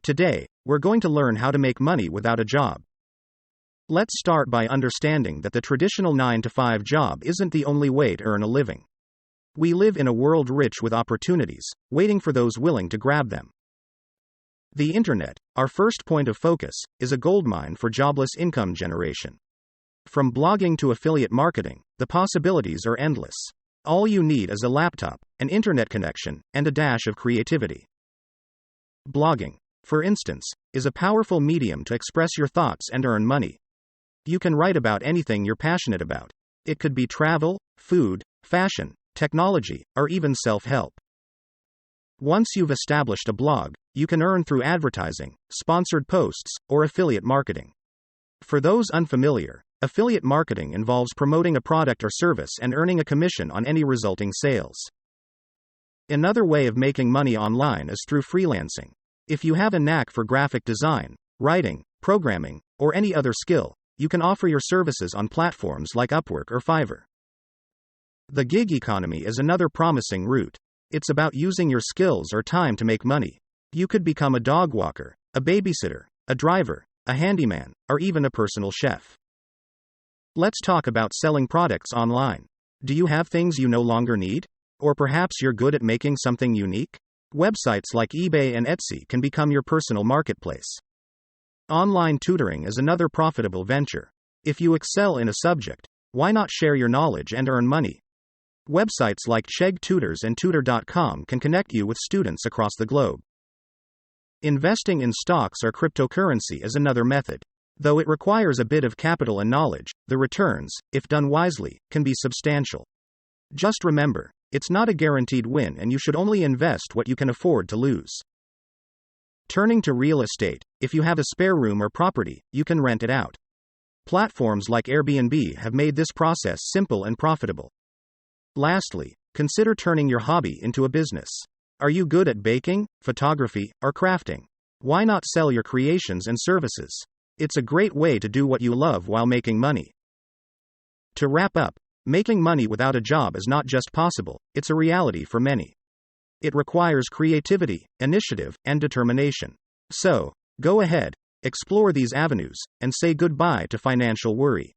Today, we're going to learn how to make money without a job. Let's start by understanding that the traditional 9-to-5 job isn't the only way to earn a living. We live in a world rich with opportunities, waiting for those willing to grab them. The internet, our first point of focus, is a goldmine for jobless income generation. From blogging to affiliate marketing, the possibilities are endless. All you need is a laptop, an internet connection, and a dash of creativity. Blogging, for instance, is a powerful medium to express your thoughts and earn money. You can write about anything you're passionate about. It could be travel, food, fashion, technology, or even self-help. Once you've established a blog, you can earn through advertising, sponsored posts, or affiliate marketing. For those unfamiliar, affiliate marketing involves promoting a product or service and earning a commission on any resulting sales. Another way of making money online is through freelancing. If you have a knack for graphic design, writing, programming, or any other skill, you can offer your services on platforms like Upwork or Fiverr. The gig economy is another promising route. It's about using your skills or time to make money. You could become a dog walker, a babysitter, a driver, a handyman, or even a personal chef. Let's talk about selling products online. Do you have things you no longer need? Or perhaps you're good at making something unique? Websites like eBay and Etsy can become your personal marketplace. Online tutoring is another profitable venture. If you excel in a subject, why not share your knowledge and earn money? Websites like Chegg Tutors and Tutor.com can connect you with students across the globe. Investing in stocks or cryptocurrency is another method. Though it requires a bit of capital and knowledge, the returns, if done wisely, can be substantial. Just remember, it's not a guaranteed win and you should only invest what you can afford to lose. Turning to real estate, if you have a spare room or property, you can rent it out. Platforms like Airbnb have made this process simple and profitable. Lastly, consider turning your hobby into a business. Are you good at baking, photography, or crafting? Why not sell your creations and services? It's a great way to do what you love while making money. To wrap up, making money without a job is not just possible, it's a reality for many. It requires creativity, initiative, and determination. So, go ahead, explore these avenues, and say goodbye to financial worry.